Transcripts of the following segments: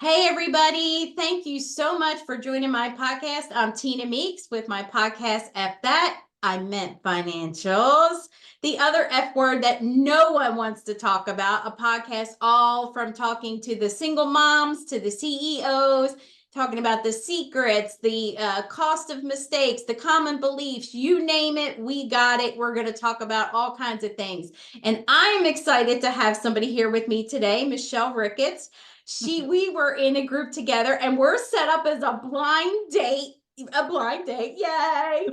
Hey, everybody. Thank you so much for joining my podcast. I'm Tina Meeks with my podcast, F That. I meant financials. The other F word that no one wants to talk about, a podcast all from talking to the single moms to the CEOs, talking about the secrets, the cost of mistakes, the common beliefs, you name it, we got it. We're going to talk about all kinds of things. And I'm excited to have somebody here with me today, Michelle Ricketts. We were in a group together and we're set up as a blind date, yay.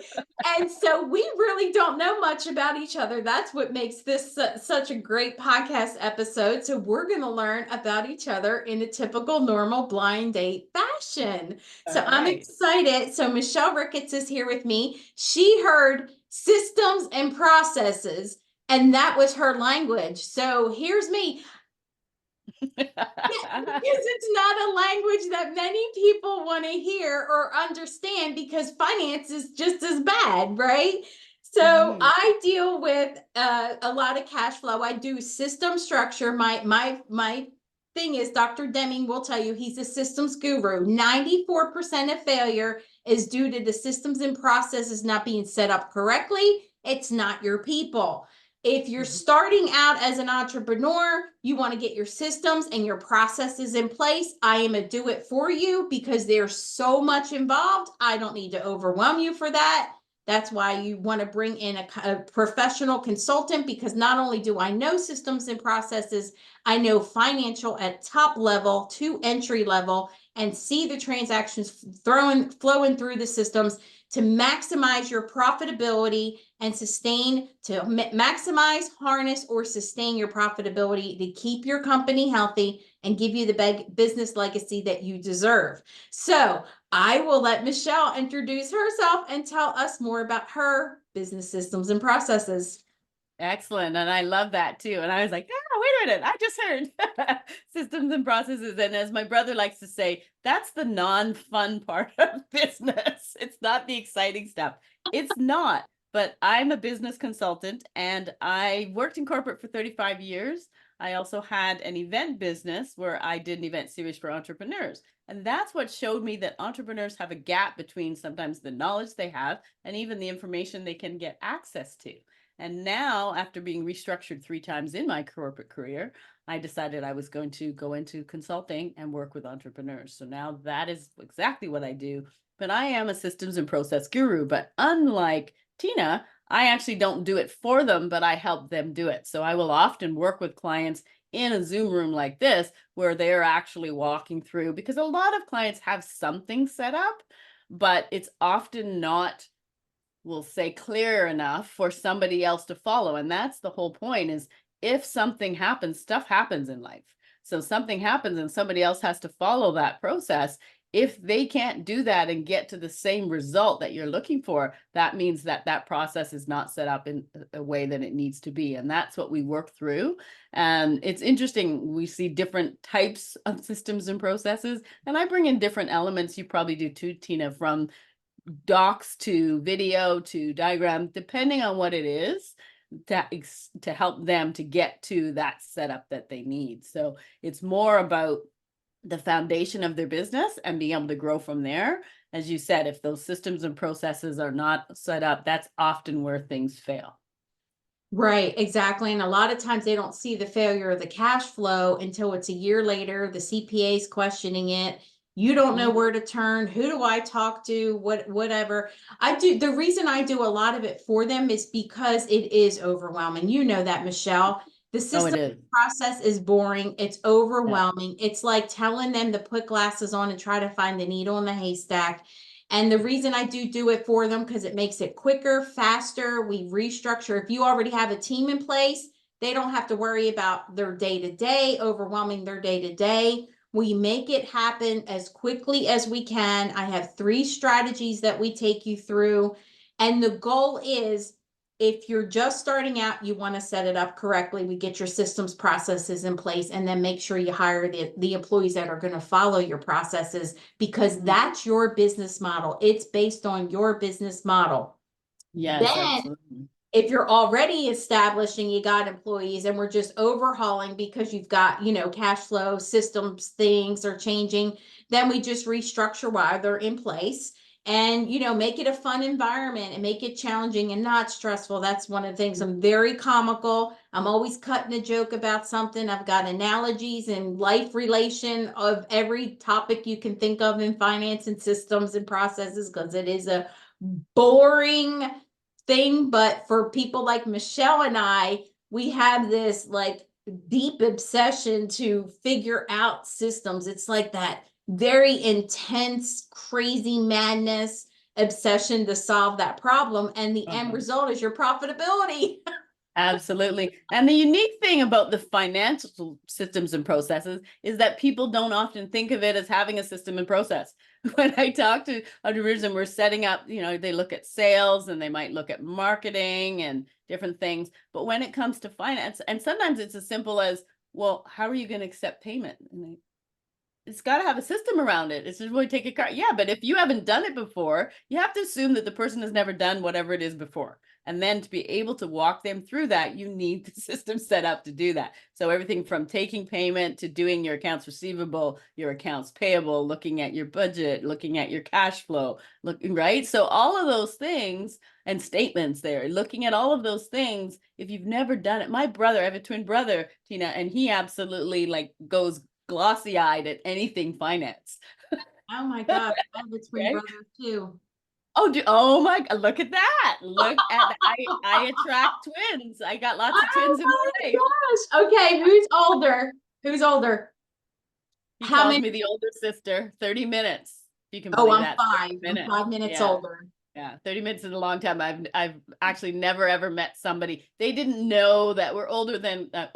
And so we really don't know much about each other. That's what makes this such a great podcast episode. So we're going to learn about each other in a typical normal blind date fashion. So I'm excited. So Michelle Ricketts is here with me. She heard systems and processes, and that was her language. So here's me. Because it's not a language that many people want to hear or understand, because finance is just as bad, right? So I deal with a lot of cash flow. I do system structure. My thing is, Dr. Deming will tell you he's a systems guru. 94% of failure is due to the systems and processes not being set up correctly. It's not your people. If you're starting out as an entrepreneur, you want to get your systems and your processes in place. I am a do it for you because there's so much involved. I don't need to overwhelm you for that. That's why you want to bring in a professional consultant, because not only do I know systems and processes, I know financial at top level to entry level, and see the transactions flowing through the systems to maximize your profitability and maximize, harness, or sustain your profitability to keep your company healthy and give you the business legacy that you deserve. So I will let Michelle introduce herself and tell us more about her business systems and processes. Excellent. And I love that too. And I was like, wait a minute, I just heard systems and processes. And as my brother likes to say, that's the non-fun part of business. It's not the exciting stuff. It's not. But I'm a business consultant and I worked in corporate for 35 years. I also had an event business where I did an event series for entrepreneurs. And that's what showed me that entrepreneurs have a gap between sometimes the knowledge they have and even the information they can get access to. And now, after being restructured 3 times in my corporate career, I decided I was going to go into consulting and work with entrepreneurs. So now that is exactly what I do. But I am a systems and process guru. But unlike Tina, I actually don't do it for them, but I help them do it. So I will often work with clients in a Zoom room like this, where they're actually walking through, because a lot of clients have something set up, but it's often not, we'll say, clear enough for somebody else to follow. And that's the whole point, is if something happens, stuff happens in life. So something happens and somebody else has to follow that process. If they can't do that and get to the same result that you're looking for, that means that that process is not set up in a way that it needs to be. And that's what we work through. And it's interesting. We see different types of systems and processes, and I bring in different elements. You probably do too, Tina, from docs to video to diagram, depending on what it is, to help them to get to that setup that they need. So it's more about the foundation of their business and being able to grow from there. As you said, if those systems and processes are not set up, that's often where things fail. Right, exactly. And a lot of times they don't see the failure of the cash flow until it's a year later. The CPA is questioning it. You don't know where to turn. Who do I talk to? Whatever. The reason I do a lot of it for them is because it is overwhelming. You know that, Michelle. The system process is boring. It's overwhelming. Yeah. It's like telling them to put glasses on and try to find the needle in the haystack. And the reason I do it for them, because it makes it quicker, faster. We restructure. If you already have a team in place, they don't have to worry about their day-to-day, overwhelming their day-to-day. We make it happen as quickly as we can. I have 3 strategies that we take you through. And the goal is, if you're just starting out, you want to set it up correctly. We get your systems processes in place, and then make sure you hire the employees that are going to follow your processes, because that's your business model. It's based on your business model. Yes, Then absolutely. If you're already established and you got employees and we're just overhauling because you've got, cash flow systems, things are changing, then we just restructure while they're in place and, make it a fun environment and make it challenging and not stressful. That's one of the things. I'm very comical. I'm always cutting a joke about something. I've got analogies and life relation of every topic you can think of in finance and systems and processes, because it is a boring thing. But for people like Michelle and I, we have this like deep obsession to figure out systems. It's like that very intense, crazy madness obsession to solve that problem. And the end result is your profitability. Absolutely. And the unique thing about the financial systems and processes is that people don't often think of it as having a system and process. When I talk to entrepreneurs and we're setting up, they look at sales and they might look at marketing and different things. But when it comes to finance, and sometimes it's as simple as, well, how are you going to accept payment? And it's got to have a system around it. It's just really take a card. Yeah, but if you haven't done it before, you have to assume that the person has never done whatever it is before. And then to be able to walk them through that, you need the system set up to do that. So everything from taking payment to doing your accounts receivable, your accounts payable, looking at your budget, looking at your cash flow, right? So all of those things and statements there, looking at all of those things, if you've never done it. My brother, I have a twin brother, Tina, and he absolutely goes glossy-eyed at anything finance. Oh my gosh, I have a twin Right? brother too. Oh my God, look at that. Look at I attract twins. I got lots of twins in my life. Gosh. Okay, who's older? Who's older? He How calls many? me the older sister. 30 minutes. If you can Oh, believe I'm that. 5. 30 I'm minutes. 5 minutes Yeah. older. Yeah, 30 minutes is a long time. I've actually never ever met somebody. They didn't know that we're older than I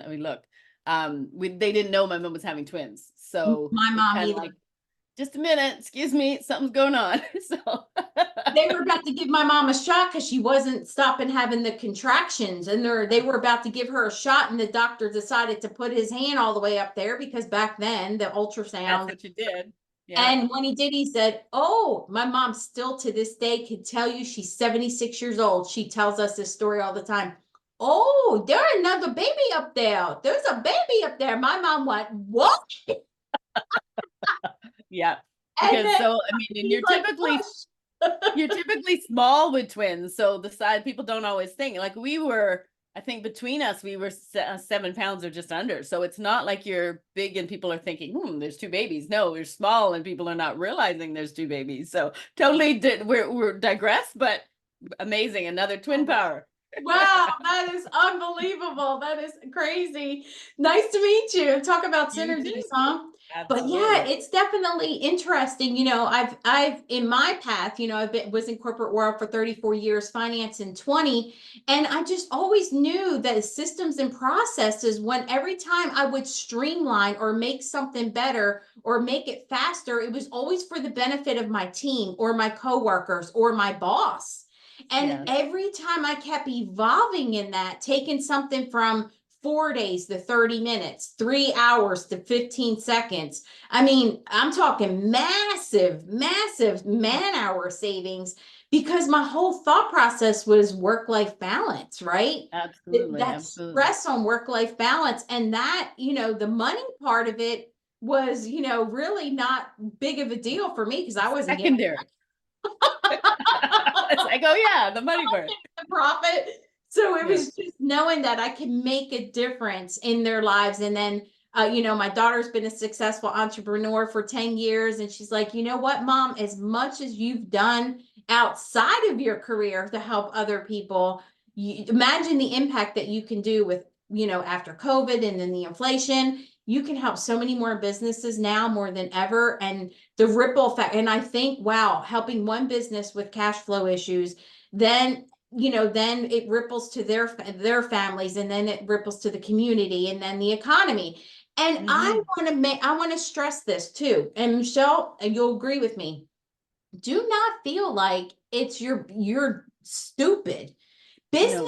mean, look. They didn't know my mom was having twins. So My it's mom kind of either. like, just a minute, excuse me, something's going on. So They were about to give my mom a shot because she wasn't stopping having the contractions, and they were about to give her a shot, and the doctor decided to put his hand all the way up there because back then the that's ultrasound. what you did. Yeah. And when he did, he said, "Oh, my mom still to this day could tell you she's 76 years old. She tells us this story all the time. Oh, there's another baby up there. There's a baby up there." My mom went, "What?" Yeah. And Because then so I mean, and he's like, "Push." you're typically small with twins, so the size people don't always think. Like we were, I think between us, we were 7 pounds or just under. So it's not like you're big and people are thinking, there's 2 babies. No, we're small and people are not realizing there's 2 babies. So totally we're digress, but amazing. Another twin power. Wow, that is unbelievable. That is crazy. Nice to meet you. Talk about You synergies, too. huh? But yeah, Absolutely. it's definitely interesting. I've in my path, was in corporate world for 34 years, finance in 20, and I just always knew that systems and processes, when every time I would streamline or make something better or make it faster, it was always for the benefit of my team or my coworkers or my boss. And Yes. every time I kept evolving in that, taking something from 4 days to 30 minutes, 3 hours to 15 seconds. I mean, I'm talking massive, massive man hour savings because my whole thought process was work-life balance, right? Absolutely. That Absolutely. stress on work-life balance, and that, the money part of it was, really not big of a deal for me because I wasn't getting Secondary. It's like, oh yeah, the money part. the profit. So it Yeah. was just knowing that I can make a difference in their lives. And then, my daughter's been a successful entrepreneur for 10 years. And she's like, you know what, Mom, as much as you've done outside of your career to help other people, you imagine the impact that you can do with, after COVID and then the inflation. You can help so many more businesses now more than ever. And the ripple effect. And I think, wow, helping one business with cash flow issues, then then it ripples to their families, and then it ripples to the community, and then the economy. And Mm-hmm. I want to stress this too. And Michelle, you'll agree with me. Do not feel like it's you're stupid. No.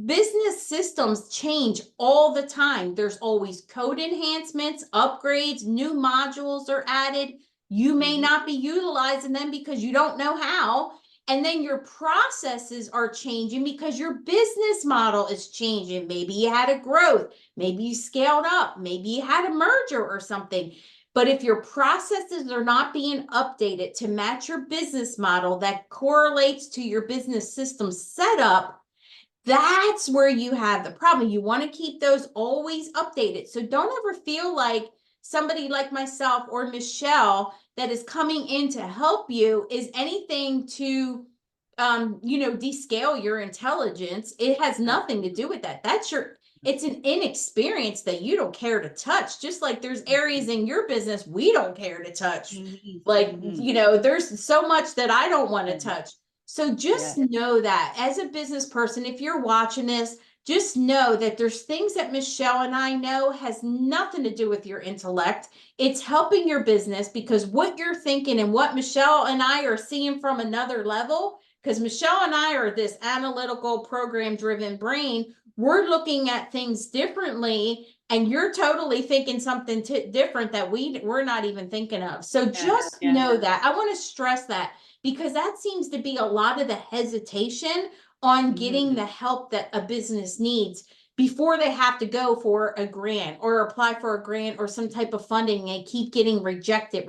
Business systems change all the time. There's always code enhancements, upgrades, new modules are added. You may Mm-hmm. not be utilizing them because you don't know how. And then your processes are changing because your business model is changing. Maybe you had a growth, maybe you scaled up, maybe you had a merger or something. But if your processes are not being updated to match your business model that correlates to your business system setup, that's where you have the problem. You want to keep those always updated. So don't ever feel like somebody like myself or Michelle that is coming in to help you is anything to descale your intelligence. It has nothing to do with that. It's an inexperience that you don't care to touch. Just like there's areas in your business we don't care to touch. Like, there's so much that I don't want to touch. So just know that as a business person, if you're watching this, just know that there's things that Michelle and I know has nothing to do with your intellect. It's helping your business because what you're thinking and what Michelle and I are seeing from another level, because Michelle and I are this analytical, program-driven brain, we're looking at things differently, and you're totally thinking something different that we're not even thinking of. So just know that. I want to stress that because that seems to be a lot of the hesitation on getting the help that a business needs before they have to go for a grant or apply for a grant or some type of funding and keep getting rejected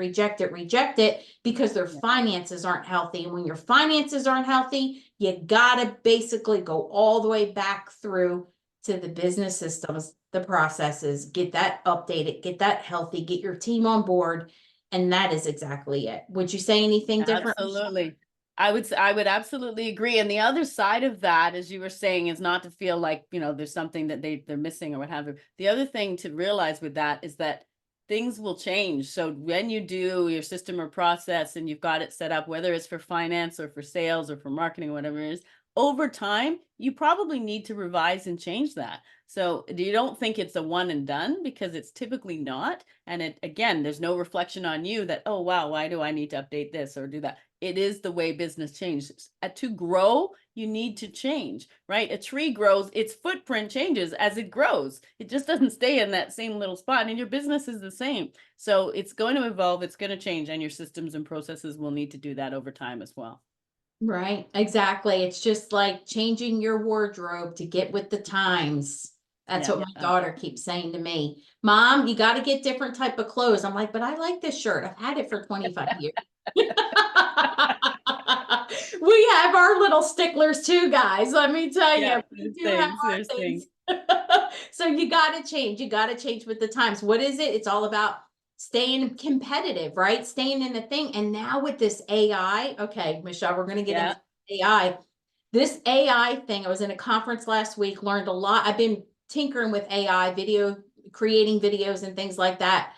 because their finances aren't healthy. And when your finances aren't healthy, you gotta basically go all the way back through to the business systems, the processes, get that updated, get that healthy, get your team on board. And that is exactly it. Would you say anything different? Absolutely. I would absolutely agree. And the other side of that, as you were saying, is not to feel like, there's something that they're missing or what have you. The other thing to realize with that is that things will change. So when you do your system or process and you've got it set up, whether it's for finance or for sales or for marketing, or whatever it is, over time, you probably need to revise and change that. So you don't think it's a one and done, because it's typically not. And again, there's no reflection on you that, oh, wow, why do I need to update this or do that? It is the way business changes. To grow, you need to change, right? A tree grows, its footprint changes as it grows. It just doesn't stay in that same little spot. And your business is the same. So it's going to evolve, it's going to change, and your systems and processes will need to do that over time as well. Right, exactly. It's just like changing your wardrobe to get with the times. That's what my daughter keeps saying to me. Mom, you got to get different type of clothes. I'm like, but I like this shirt. I've had it for 25 years. We have our little sticklers too, guys. Let me tell you, we do have our things. So you got to change. You got to change with the times. What is it? It's all about staying competitive, right? Staying in the thing. And now with this AI, okay, Michelle, we're going to get into AI. This AI thing, I was in a conference last week, learned a lot. I've been tinkering with AI, creating videos and things like that.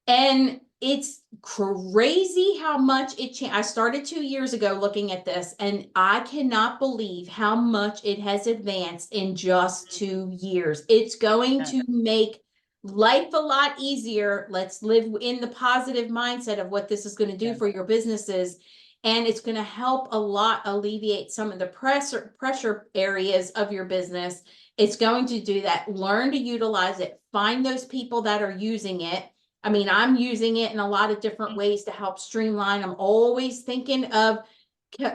And it's crazy how much it changed. I started 2 years ago looking at this, and I cannot believe how much it has advanced in just 2 years. It's going to make life a lot easier. Let's live in the positive mindset of what this is going to do for your businesses. And it's going to help a lot alleviate some of the pressure areas of your business. It's going to do that. Learn to utilize it. Find those people that are using it. I mean, I'm using it in a lot of different ways to help streamline. I'm always thinking of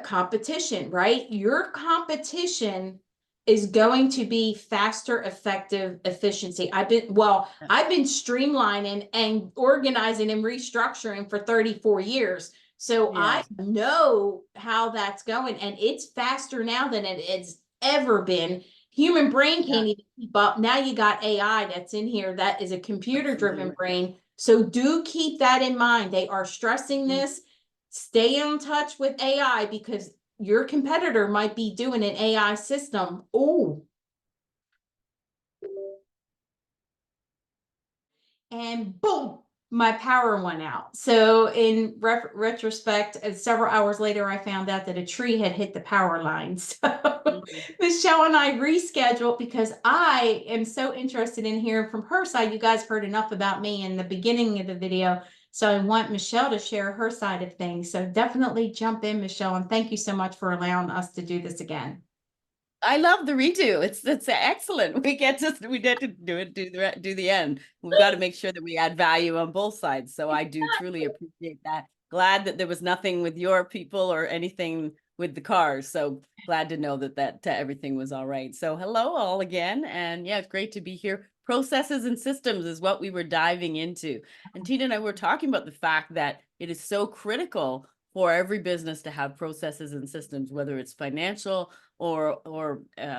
competition, right? Your competition is going to be faster, effective, efficiency. I've been streamlining and organizing and restructuring for 34 years. So I know how that's going, and it's faster now than it's ever been. Human brain can't even keep up. Now you got AI that's in here that is a computer-driven brain. So do keep that in mind. They are stressing this. Stay in touch with AI because your competitor might be doing an AI system. Oh. And boom, my power went out. So in retrospect, several hours later, I found out that a tree had hit the power line. So Michelle and I rescheduled because I am so interested in hearing from her side. You guys heard enough about me in the beginning of the video. So I want Michelle to share her side of things. So definitely jump in, Michelle. And thank you so much for allowing us to do this again. I love the redo. It's excellent. We get to do the end. We've got to make sure that we add value on both sides. So I do truly appreciate that. Glad that there was nothing with your people or anything with the cars. So glad to know that everything was all right. So hello all again. And yeah, it's great to be here. Processes and systems is what we were diving into. And Tina and I were talking about the fact that it is so critical for every business to have processes and systems, whether it's financial or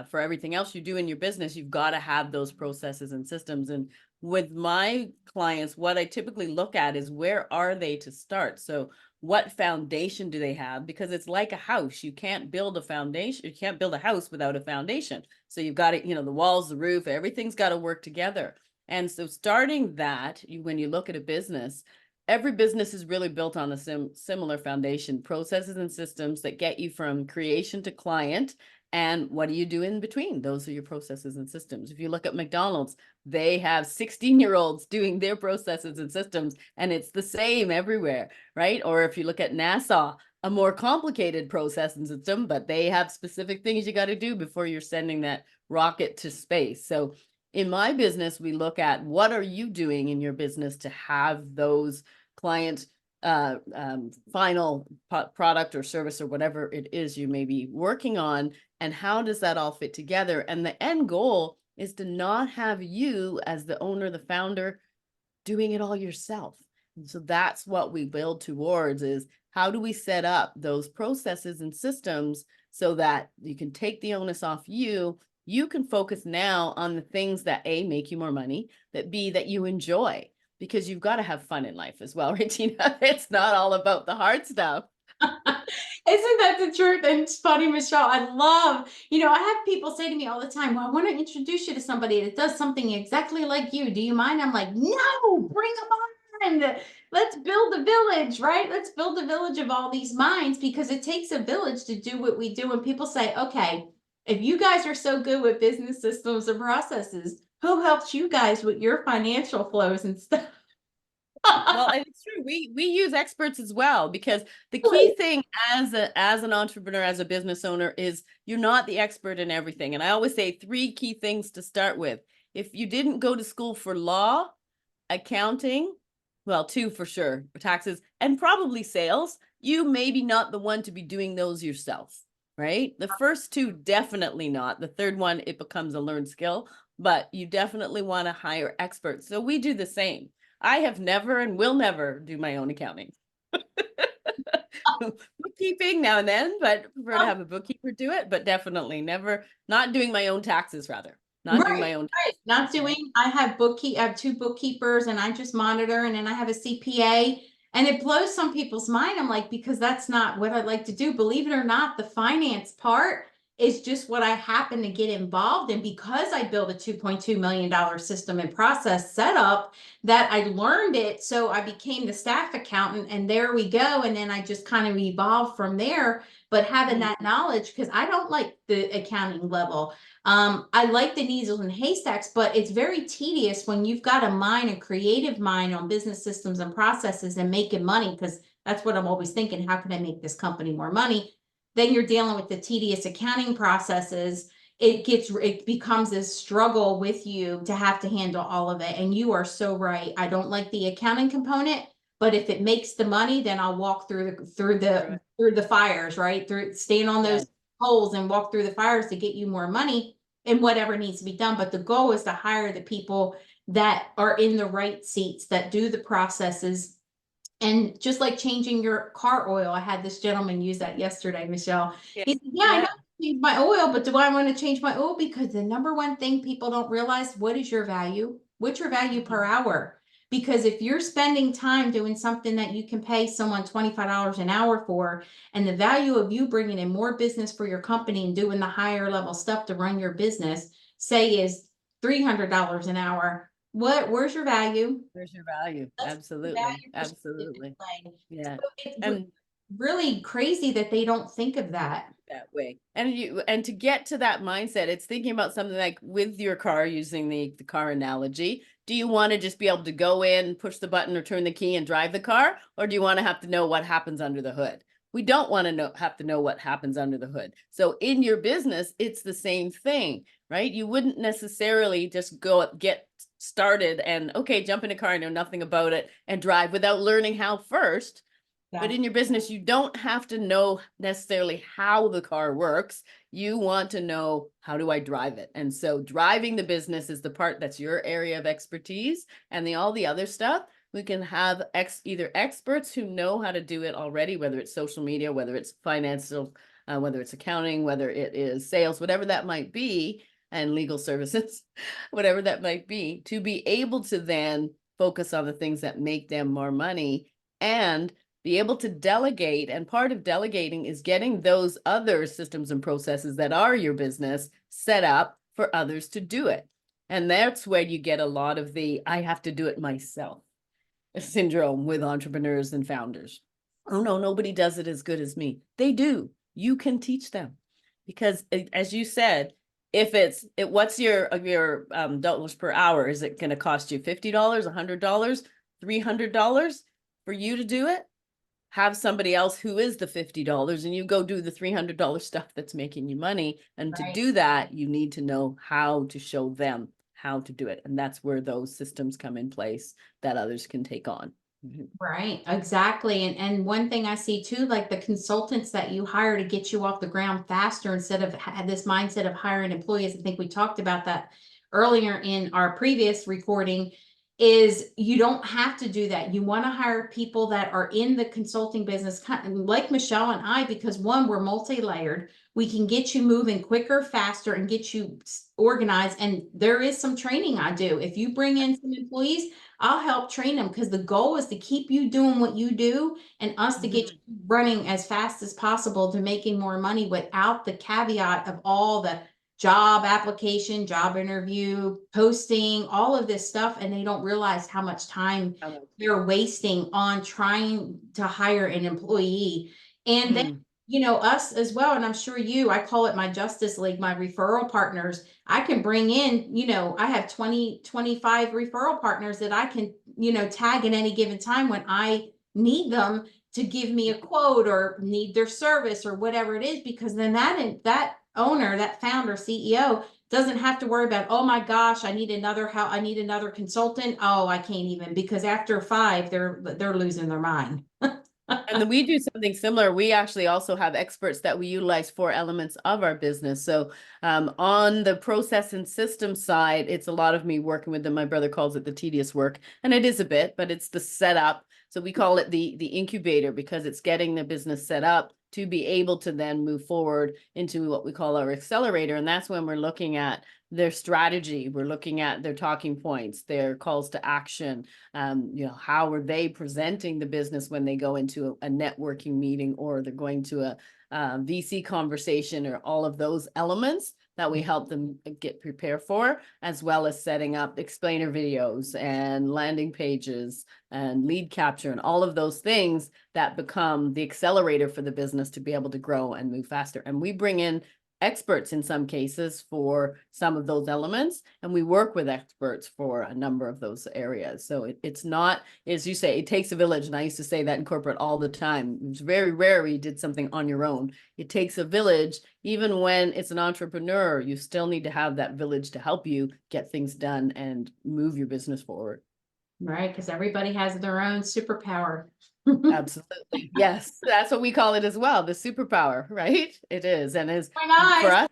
for everything else you do in your business, you've got to have those processes and systems. And with my clients, what I typically look at is where are they to start? So what foundation do they have? Because it's like a house. You can't build a foundation. You can't build a house without a foundation. So you've got to, the walls, the roof, everything's got to work together. And so starting that, when you look at a business, every business is really built on a similar foundation, processes and systems that get you from creation to client. And what do you do in between? Those are your processes and systems. If you look at McDonald's, they have 16-year-olds doing their processes and systems, and it's the same everywhere, right? Or if you look at NASA, a more complicated process and system, but they have specific things you got to do before you're sending that rocket to space. So in my business, we look at what are you doing in your business to have those client final product or service or whatever it is you may be working on, and how does that all fit together? And the end goal is to not have you as the owner, the founder, doing it all yourself. And so that's what we build towards, is how do we set up those processes and systems so that you can take the onus off you. You can focus now on the things that A, make you more money, that B, that you enjoy, because you've got to have fun in life as well, right, Tina? It's not all about the hard stuff. Isn't that the truth? And it's funny, Michelle. I love, I have people say to me all the time, well, I want to introduce you to somebody that does something exactly like you. Do you mind? I'm like, no, bring them on. Let's build a village, right? Let's build a village of all these minds, because it takes a village to do what we do. And people say, okay, if you guys are so good with business systems and processes, who helps you guys with your financial flows and stuff? Well, and it's true. We use experts as well, because the key thing as an entrepreneur, as a business owner, is you're not the expert in everything. And I always say 3 key things to start with. If you didn't go to school for law, accounting, well, 2 for sure, taxes, and probably sales, you may be not the one to be doing those yourself, right? The first 2, definitely not. The third one, it becomes a learned skill, but you definitely want to hire experts. So we do the same. I have never and will never do my own accounting. Bookkeeping now and then, but prefer to have a bookkeeper do it, but definitely never, not doing my own taxes, rather. Not doing my own taxes. Not doing, I have 2 bookkeepers, and I just monitor, and then I have a CPA, and it blows some people's mind. I'm like, because that's not what I'd like to do. Believe it or not, the finance part is just what I happen to get involved in, because I built a $2.2 million system and process setup, that I learned it. So I became the staff accountant, and there we go. And then I just kind of evolved from there. But having that knowledge, because I don't like the accounting level. I like the needles and haystacks, but it's very tedious when you've got a creative mind on business systems and processes and making money, because that's what I'm always thinking. How can I make this company more money? Then you're dealing with the tedious accounting processes. It becomes a struggle with you to have to handle all of it. And you are so right. I don't like the accounting component, but if it makes the money, then I'll walk through the fires, right? Stand on those holes and walk through the fires to get you more money and whatever needs to be done. But the goal is to hire the people that are in the right seats, that do the processes. And just like changing your car oil, I had this gentleman use that yesterday, Michelle. He said, yeah, I know I change my oil, but do I want to change my oil? Because the number one thing people don't realize, what is your value? What's your value per hour? Because if you're spending time doing something that you can pay someone $25 an hour for, and the value of you bringing in more business for your company and doing the higher level stuff to run your business, say, is $300 an hour, where's your value? Where's your value? That's Absolutely. value Absolutely. Yeah. So it's And really crazy that they don't think of that. that way. And to get to that mindset, it's thinking about something like with your car, using the car analogy. Do you want to just be able to go in, push the button or turn the key and drive the car? Or do you want to have to know what happens under the hood? We don't want to have to know what happens under the hood. So in your business, it's the same thing, right? You wouldn't necessarily just go get started and, okay, jump in a car, I know nothing about it, and drive without learning how first. But in your business, you don't have to know necessarily how the car works. You want to know, how do I drive it? And so driving the business is the part that's your area of expertise, and all the other stuff, we can have either experts who know how to do it already, whether it's social media, whether it's financial, whether it's accounting, whether it is sales, whatever that might be, and legal services, whatever that might be able to then focus on the things that make them more money and be able to delegate. And part of delegating is getting those other systems and processes that are your business set up for others to do it. And that's where you get a lot of the I have to do it myself syndrome with entrepreneurs and founders. Oh no, nobody does it as good as me. They do. You can teach them, because as you said, if what's your dollars per hour? Is it going to cost you $50, $100, $300 for you to do it? Have somebody else who is the $50 and you go do the $300 stuff that's making you money. And to do that, you need to know how to show them how to do it. And that's where those systems come in place that others can take on. Right, exactly. And one thing I see too, like the consultants that you hire to get you off the ground faster instead of this mindset of hiring employees. I think we talked about that earlier in our previous recording, is you don't have to do that. You want to hire people that are in the consulting business, kind of like Michelle and I, because one, we're multi-layered. We can get you moving quicker, faster, and get you organized. And there is some training I do. If you bring in some employees, I'll help train them, because the goal is to keep you doing what you do and us to get you running as fast as possible to making more money without the caveat of all the job application, job interview, posting, all of this stuff. And they don't realize how much time they're wasting on trying to hire an employee. And then, us as well. And I'm sure I call it my Justice League, my referral partners. I can bring in, I have 20, 25 referral partners that I can, tag at any given time when I need them to give me a quote or need their service or whatever it is, because then that owner, that founder, CEO doesn't have to worry about, oh my gosh, I need another consultant. Oh, I can't even, because after 5, they're losing their mind. And then we do something similar. We actually also have experts that we utilize for elements of our business. So on the process and system side, it's a lot of me working with them. My brother calls it the tedious work, and it is a bit, but it's the setup. So we call it the incubator, because it's getting the business set up to be able to then move forward into what we call our accelerator. And that's when we're looking at their strategy. We're looking at their talking points, their calls to action. How are they presenting the business when they go into a networking meeting, or they're going to a VC conversation, or all of those elements that we help them get prepared for, as well as setting up explainer videos and landing pages and lead capture and all of those things that become the accelerator for the business to be able to grow and move faster. And we bring in experts in some cases for some of those elements, and we work with experts for a number of those areas. So it's not, as you say, it takes a village. And I used to say that in corporate all the time. It's very rare you did something on your own. It takes a village. Even when it's an entrepreneur, you still need to have that village to help you get things done and move your business forward. Right, because everybody has their own superpower. Absolutely. Yes, that's what we call it as well, the superpower, right? It is. And for us,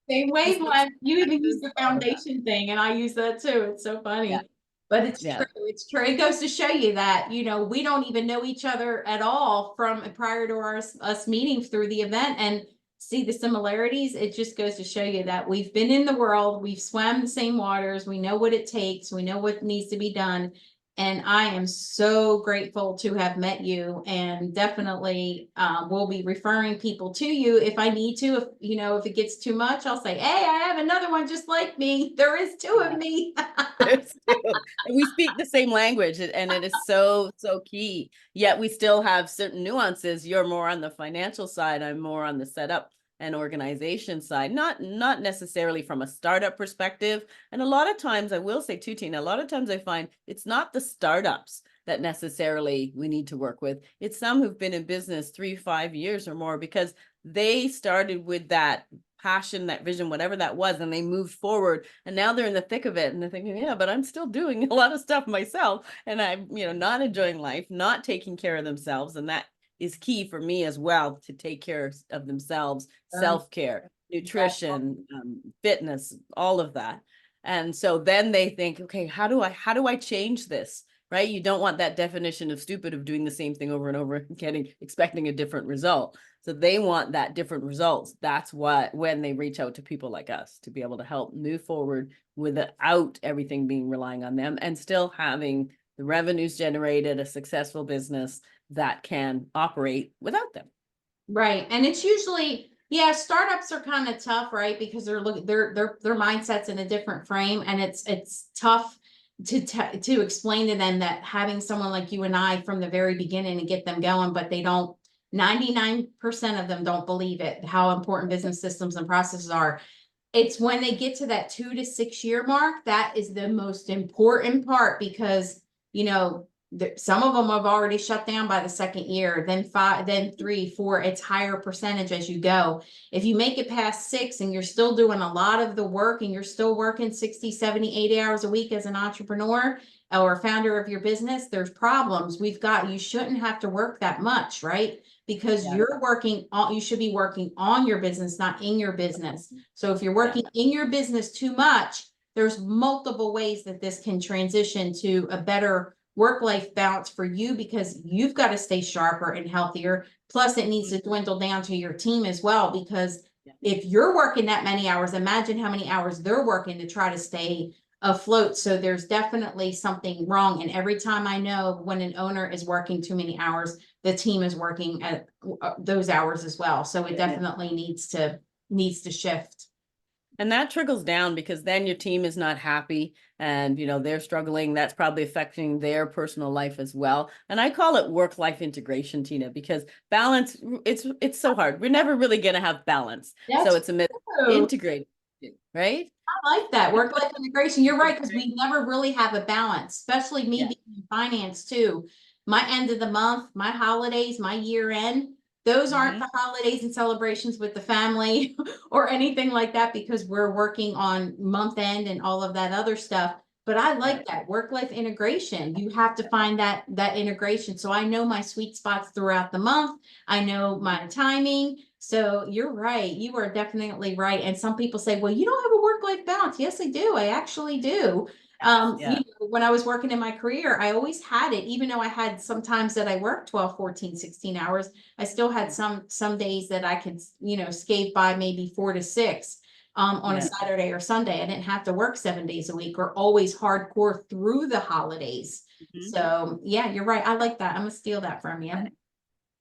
same wavelength. You even use the foundation thing, and I use that too. It's so funny. Yeah. But it's true. It's true. It goes to show you that, we don't even know each other at all from prior to us meeting through the event and see the similarities. It just goes to show you that we've been in the world, we've swam the same waters, we know what it takes, we know what needs to be done. And I am so grateful to have met you, and definitely will be referring people to you if I need to. If it gets too much, I'll say, hey, I have another one just like me. There is 2 of me. We speak the same language, and it is so key. Yet we still have certain nuances. You're more on the financial side. I'm more on the setup and organization side, not necessarily from a startup perspective. And a lot of times, I will say too, Tina, a lot of times I find it's not the startups that necessarily we need to work with. It's some who've been in business 3-5 years or more, because they started with that passion, that vision, whatever that was, and they moved forward, and now they're in the thick of it, and they're thinking, yeah, but I'm still doing a lot of stuff myself, and I'm not enjoying life, not taking care of themselves, and that is key for me as well to take care of themselves, Very self-care, nutrition, fitness, all of that. And so then they think, okay, how do I change this? Right? You don't want that definition of stupid of doing the same thing over and over, expecting a different result. So they want that different results. That's what, when they reach out to people like us to be able to help move forward without everything being relying on them, and still having the revenues generated, a successful business that can operate without them. Right. And it's usually, yeah, startups are kind of tough, right? Because they're looking, their mindset's in a different frame, and it's tough to explain to them that having someone like you and I from the very beginning and get them going, but they don't, 99% of them don't believe it, how important business systems and processes are. It's when they get to that 2 to 6 year mark, that is the most important part, because, you know, some of them have already shut down by the second year, then 5, then 3, 4, it's higher percentage as you go. If you make it past 6 and you're still doing a lot of the work, and you're still working 60, 70, 80 hours a week as an entrepreneur or founder of your business, there's problems. You shouldn't have to work that much, right? Because you're working on, you should be working on your business, not in your business. So if you're working in your business too much, there's multiple ways that this can transition to a better work-life balance for you, because you've got to stay sharper and healthier. Plus, it needs to dwindle down to your team as well, because if you're working that many hours, imagine how many hours they're working to try to stay afloat. So there's definitely something wrong. And every time I know when an owner is working too many hours, the team is working at those hours as well. So it definitely needs to shift. And that trickles down, because then your team is not happy, and, you know, they're struggling. That's probably affecting their personal life as well. And I call it work-life integration, Tina, because balance, it's so hard. We're never really going to have balance. So it's a myth integrate, right? I like that work-life integration. You're right, because we never really have a balance, especially me being in finance too. My end of the month, my holidays, my year end, those aren't the holidays and celebrations with the family or anything like that, because we're working on month end and all of that other stuff. But I like that work-life integration. You have to find that integration. So I know my sweet spots throughout the month. I know my timing. So you're right. You are definitely right. And some people say, well, you don't have a work-life balance. Yes, I do. I actually do. You know, when I was working in my career, I always had it, even though I had some times that I worked 12, 14, 16 hours. I still had some days that I could, you know, skate by maybe 4 to 6 on a Saturday or Sunday. I didn't have to work 7 days a week, or always hardcore through the holidays. So yeah, you're right. I like that. I'm gonna steal that from you.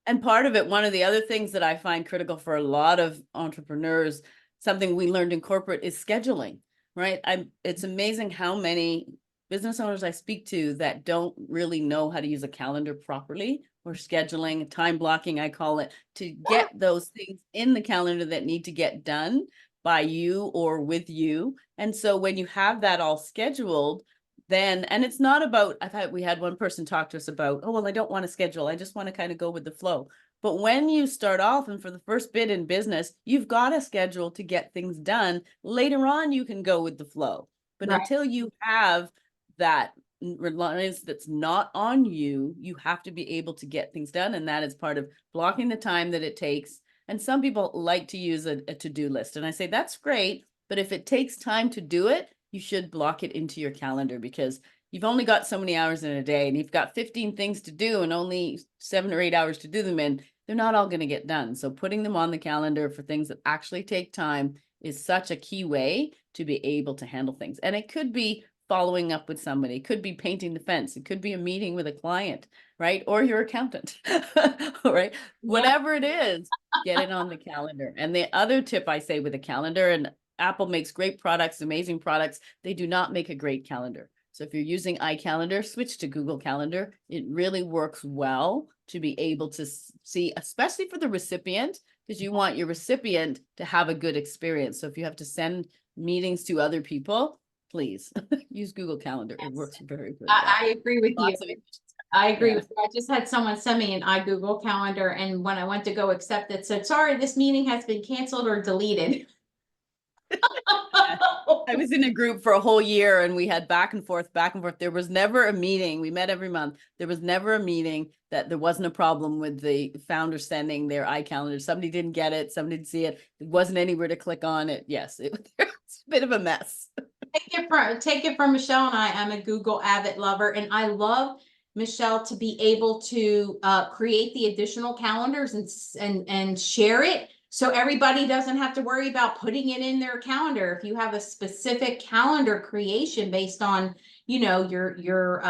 And part of it, one of the other things that I find critical for a lot of entrepreneurs, something we learned in corporate, is scheduling, right? It's amazing how many business owners I speak to that don't really know how to use a calendar properly, or scheduling, time blocking, I call it, to get those things in the calendar that need to get done by you or with you. And so when you have that all scheduled, then, and it's not about, we had one person talk to us about, oh, well, I don't want to schedule. I just want to kind of go with the flow. But when you start off, and for the first bit in business, you've got a schedule to get things done. Later on, you can go with the flow. But until you have that reliance that's not on you, you have to be able to get things done. And that is part of blocking the time that it takes. And some people like to use a to-do list. And I say, that's great. But if it takes time to do it, you should block it into your calendar, because you've only got so many hours in a day, and you've got 15 things to do and only 7 or 8 hours to do them in. They're not all going to get done. So putting them on the calendar for things that actually take time is such a key way to be able to handle things. And it could be following up with somebody, it could be painting the fence, it could be a meeting with a client, right? Or your accountant, right? Whatever it is, get it on the calendar. And the other tip I say with a calendar, and Apple makes great products, amazing products, they do not make a great calendar. So if you're using iCalendar, switch to Google Calendar. It really works well to be able to see, especially for the recipient, because you want your recipient to have a good experience. So if you have to send meetings to other people, please use Google Calendar. It works very, very well. I agree with you. I agree with you. I just had someone send me an iGoogle Calendar, and when I went to go accept it, said, sorry, this meeting has been canceled or deleted. Yeah. I was in a group for a whole year and we had back and forth, back and forth. There was never a meeting. We met every month. There was never a meeting that there wasn't a problem with the founder sending their iCalendar. Somebody didn't get it. Somebody didn't see it. It wasn't anywhere to click on it. Yes, it was a bit of a mess. Take it from Michelle and I. I'm a Google avid lover, and I love Michelle to be able to create the additional calendars and share it, so everybody doesn't have to worry about putting it in their calendar. If you have a specific calendar creation based on, you know, your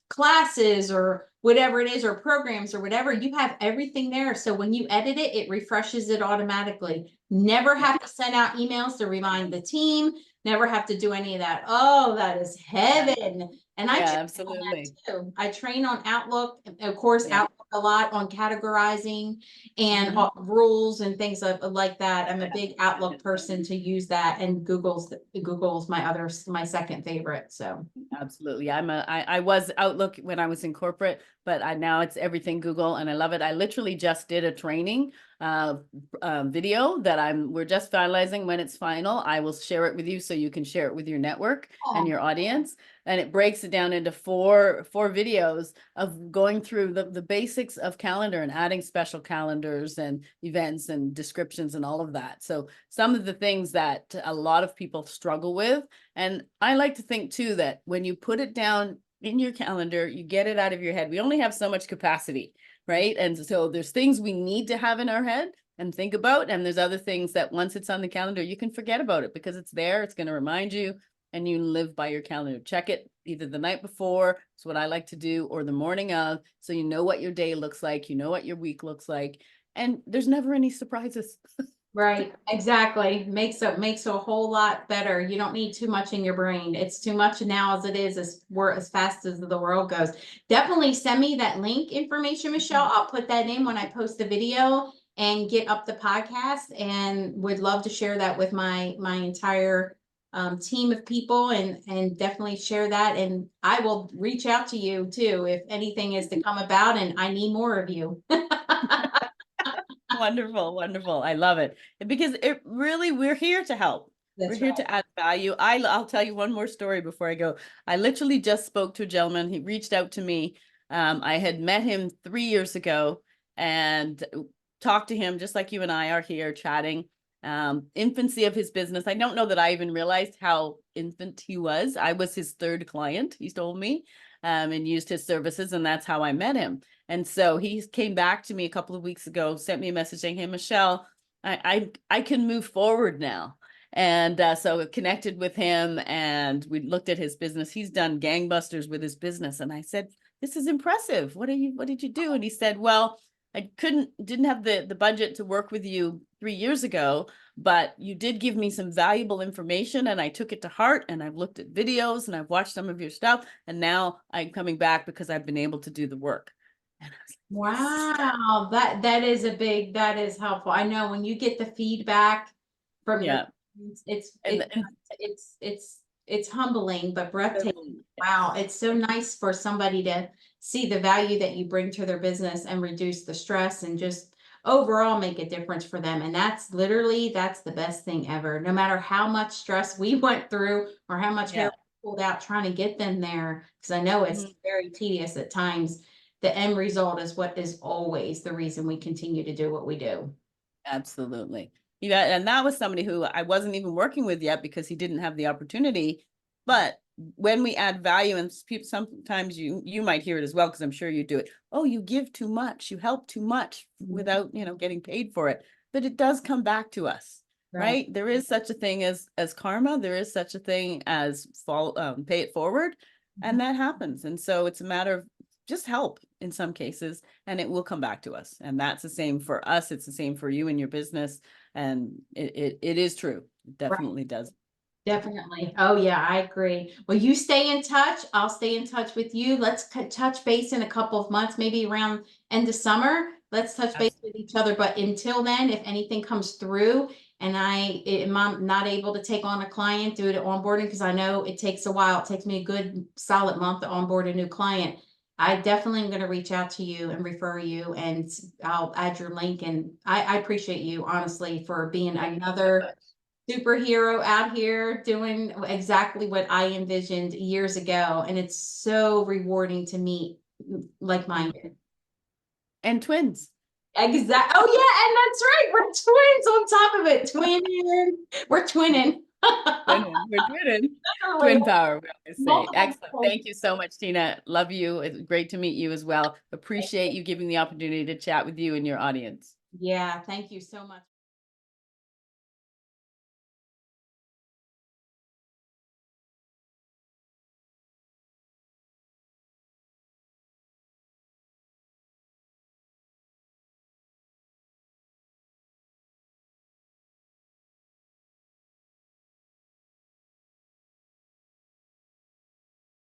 classes or whatever it is, or programs or whatever, you have everything there. So when you edit it, it refreshes it automatically. Never have to send out emails to remind the team. Never have to do any of that. Oh, that is heaven. And I Yeah, train on absolutely. that too. I train on Outlook, of course, Yeah. Outlook a lot on categorizing and Mhm. rules and things like that. I'm a big Outlook person to use that, and Google's my second favorite. So Absolutely. I was Outlook when I was in corporate, but now it's everything Google and I love it. I literally just did a training video that we're just finalizing. When it's final, I will share it with you so you can share it with your network and your audience. And it breaks it down into four videos of going through the basics of calendar and adding special calendars and events and descriptions and all of that. So some of the things that a lot of people struggle with. And I like to think too that when you put it down in your calendar, you get it out of your head. We only have so much capacity, right? And so there's things we need to have in our head and think about. And there's other things that once it's on the calendar, you can forget about it because it's there. It's going to remind you, and you live by your calendar. Check it either the night before, it's what I like to do, or the morning of, so you know what your day looks like, you know what your week looks like, and there's never any surprises. right, exactly. Makes a whole lot better. You don't need too much in your brain. It's too much now as it is, as we're as fast as the world goes. Definitely send me that link information, Michelle. I'll put that in when I post the video and get up the podcast, and would love to share that with my entire team of people, and definitely share that. And I will reach out to you too if anything is to come about and I need more of you. Wonderful, wonderful. I love it because it really, we're here to help. We're That's here right. to add value. I'll tell you one more story before I go. I literally just spoke to a gentleman. He reached out to me. I had met him 3 years ago and talked to him just like you and I are here chatting. Infancy of his business. I don't know that I even realized how infant he was. I was his third client, he told me, and used his services, and that's how I met him. And so he came back to me a couple of weeks ago, sent me a message saying, "Hey, Michelle, I can move forward now." And so connected with him and we looked at his business. He's done gangbusters with his business. And I said, "This is impressive. What did you do?" And he said, "Well, I didn't have the budget to work with you 3 years ago, but you did give me some valuable information and I took it to heart and I've looked at videos and I've watched some of your stuff. And now I'm coming back because I've been able to do the work." And I was like, "Yes." Wow, that is helpful. I know when you get the feedback from your Yeah. clients, it's And, it it's humbling but breathtaking. Wow, it's so nice for somebody to see the value that you bring to their business and reduce the stress and just overall make a difference for them. And that's the best thing ever. No matter how much stress we went through or how much hair yeah. we pulled out trying to get them there, because I know it's Mhm. very tedious at times, the end result is what is always the reason we continue to do what we do. Absolutely. Yeah, and that was somebody who I wasn't even working with yet because he didn't have the opportunity. But when we add value, and sometimes you might hear it as well, because I'm sure you do it. "Oh, you give too much, you help too much without, getting paid for it." But it does come back to us, Right. right? There is such a thing as karma. There is such a thing as pay it forward, Mhm. and that happens. And so it's a matter of just help in some cases and it will come back to us. And that's the same for us. It's the same for you and your business. And it is true. It Right. definitely does. Definitely. Oh, yeah, I agree. Well, you stay in touch. I'll stay in touch with you. Let's touch base in a couple of months, maybe around end of summer. Let's touch base with each other. But until then, if anything comes through and I'm not able to take on a client due to onboarding, because I know it takes a while. It takes me a good solid month to onboard a new client. I definitely am going to reach out to you and refer you, and I'll add your link. And I appreciate you honestly for being Thank you so another much. superhero out here doing exactly what I envisioned years ago. And it's so rewarding to meet like-minded. And twins. Exactly. Oh yeah, and that's right. We're twins on top of it. Twinning. We're twinning. Twinning. We're twinning. Literally, Twin power, we always say. multiple Excellent. twins. Thank you so much, Tina. Love you. It's great to meet you as well. Appreciate you giving the opportunity to chat with you and your audience. Yeah, thank you so much.